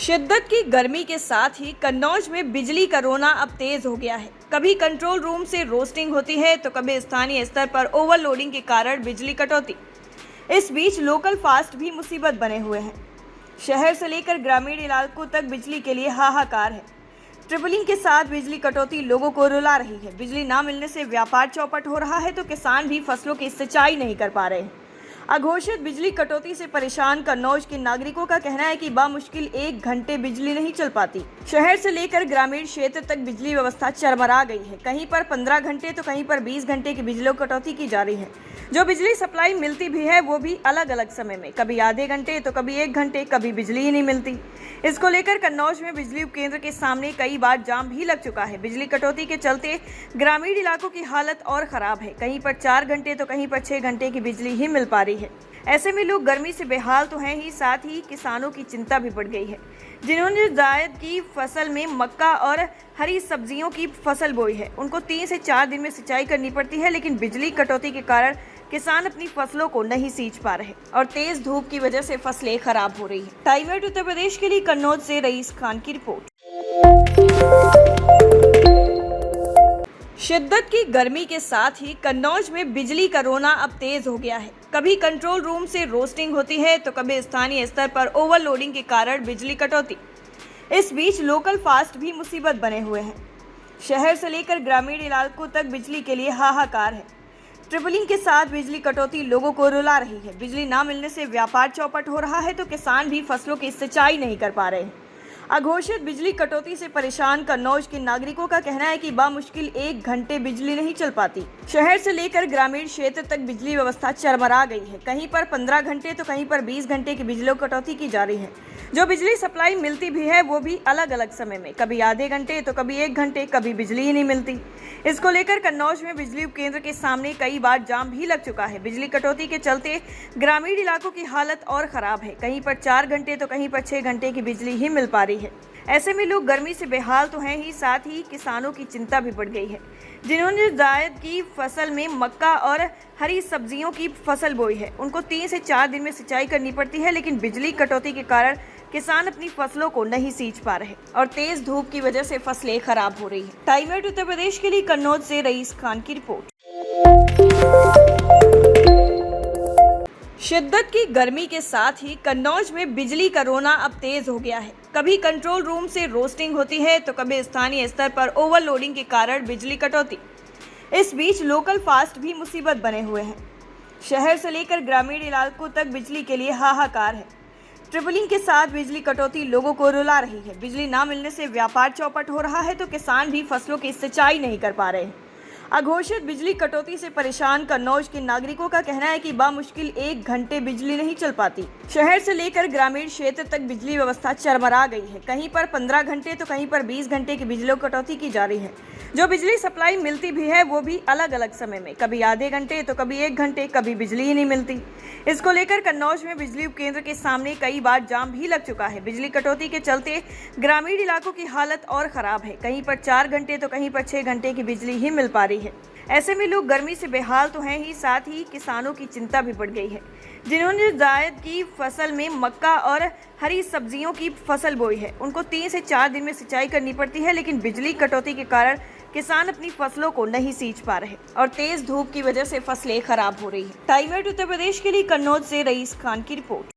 शिद्दत की गर्मी के साथ ही कन्नौज में बिजली का रोना अब तेज हो गया है। कभी कंट्रोल रूम से रोस्टिंग होती है तो कभी स्थानीय स्तर पर ओवरलोडिंग के कारण बिजली कटौती। इस बीच लोकल फास्ट भी मुसीबत बने हुए हैं। शहर से लेकर ग्रामीण इलाकों तक बिजली के लिए हाहाकार है। ट्रिपलिंग के साथ बिजली कटौती लोगों को रुला रही है। बिजली ना मिलने से व्यापार चौपट हो रहा है तो किसान भी फसलों की सिंचाई नहीं कर पा रहे हैं। अघोषित बिजली कटौती से परेशान कन्नौज के नागरिकों का कहना है कि बामुश्किल 1 घंटे बिजली नहीं चल पाती। शहर से लेकर ग्रामीण क्षेत्र तक बिजली व्यवस्था चरमरा गई है। कहीं पर 15 घंटे तो कहीं पर 20 घंटे की बिजली कटौती की जा रही है। जो बिजली सप्लाई मिलती भी है वो भी अलग अलग समय में, कभी आधे घंटे तो कभी 1 घंटे, कभी बिजली ही नहीं मिलती। इसको लेकर कन्नौज में बिजली उपकेंद्र के सामने कई बार जाम भी लग चुका है। बिजली कटौती के चलते ग्रामीण इलाकों की हालत और खराब है। कहीं पर 4 घंटे तो कहीं पर 6 घंटे की बिजली ही मिल पा रही है। ऐसे में लोग गर्मी से बेहाल तो हैं ही, साथ ही किसानों की चिंता भी बढ़ गई है। जिन्होंने जायद की फसल में मक्का और हरी सब्जियों की फसल बोई है, उनको 3 से 4 दिन में सिंचाई करनी पड़ती है, लेकिन बिजली कटौती के कारण किसान अपनी फसलों को नहीं सींच पा रहे और तेज धूप की वजह से फसलें खराब हो रही है। टाइम 8 उत्तर प्रदेश के लिए कन्नौज से रईस खान की रिपोर्ट। शिद्दत की गर्मी के साथ ही कन्नौज में बिजली का रोना अब तेज हो गया है। कभी कंट्रोल रूम से रोस्टिंग होती है तो कभी स्थानीय स्तर पर ओवरलोडिंग के कारण बिजली कटौती। इस बीच लोकल फास्ट भी मुसीबत बने हुए हैं। शहर से लेकर ग्रामीण इलाकों तक बिजली के लिए हाहाकार है। ट्रिपलिंग के साथ बिजली कटौती लोगों को रुला रही है। बिजली ना मिलने से व्यापार चौपट हो रहा है तो किसान भी फसलों की सिंचाई नहीं कर पा रहे हैं। अघोषित बिजली कटौती से परेशान कन्नौज के नागरिकों का कहना है कि बामुश्किल 1 घंटे बिजली नहीं चल पाती। शहर से लेकर ग्रामीण क्षेत्र तक बिजली व्यवस्था चरमरा गई है। कहीं पर 15 घंटे तो कहीं पर 20 घंटे की बिजली कटौती की जा रही है। जो बिजली सप्लाई मिलती भी है वो भी अलग अलग समय में, कभी आधे घंटे तो कभी 1 घंटे, कभी बिजली ही नहीं मिलती। इसको लेकर कन्नौज में बिजली उपकेंद्र के सामने कई बार जाम भी लग चुका है। बिजली कटौती के चलते ग्रामीण इलाकों की हालत और खराब है। कहीं पर 4 घंटे तो कहीं पर 6 घंटे की बिजली ही मिल पा रही है। ऐसे में लोग गर्मी से बेहाल तो हैं ही, साथ ही किसानों की चिंता भी बढ़ गई है। जिन्होंने जायद की फसल में मक्का और हरी सब्जियों की फसल बोई है, उनको 3 से 4 दिन में सिंचाई करनी पड़ती है, लेकिन बिजली कटौती के कारण किसान अपनी फसलों को नहीं सींच पा रहे और तेज धूप की वजह से फसलें खराब हो रही है। टाइम 8 उत्तर प्रदेश के लिए कन्नौज से रईस खान की रिपोर्ट। शिद्दत की गर्मी के साथ ही कन्नौज में बिजली का रोना अब तेज हो गया है। कभी कंट्रोल रूम से रोस्टिंग होती है तो कभी स्थानीय स्तर पर ओवरलोडिंग के कारण बिजली कटौती। इस बीच लोकल फास्ट भी मुसीबत बने हुए हैं। शहर से लेकर ग्रामीण इलाकों तक बिजली के लिए हाहाकार है। ट्रिपलिंग के साथ बिजली कटौती लोगों को रुला रही है। बिजली ना मिलने से व्यापार चौपट हो रहा है तो किसान भी फसलों की सिंचाई नहीं कर पा रहे हैं। अघोषित बिजली कटौती से परेशान कन्नौज के नागरिकों का कहना है कि बामुश्किल 1 घंटे बिजली नहीं चल पाती। शहर से लेकर ग्रामीण क्षेत्र तक बिजली व्यवस्था चरमरा गई है। कहीं पर 15 घंटे तो कहीं पर 20 घंटे की बिजली कटौती की जा रही है। जो बिजली सप्लाई मिलती भी है वो भी अलग अलग समय में, कभी आधे घंटे तो कभी 1 घंटे, कभी बिजली ही नहीं मिलती। इसको लेकर कन्नौज में बिजली उपकेंद्र के सामने कई बार जाम भी लग चुका है। बिजली कटौती के चलते ग्रामीण इलाकों की हालत और खराब है। कहीं पर 4 घंटे तो कहीं पर 6 घंटे की बिजली ही मिल पा रही है। ऐसे में लोग गर्मी से बेहाल तो हैं ही, साथ ही किसानों की चिंता भी बढ़ गई है। जिन्होंने जायद की फसल में मक्का और हरी सब्जियों की फसल बोई है, उनको 3 से 4 दिन में सिंचाई करनी पड़ती है, लेकिन बिजली कटौती के कारण किसान अपनी फसलों को नहीं सींच पा रहे और तेज धूप की वजह से फसलें खराब हो रही है। टाइम 8 उत्तर प्रदेश के लिए कन्नौज से रईस खान की रिपोर्ट।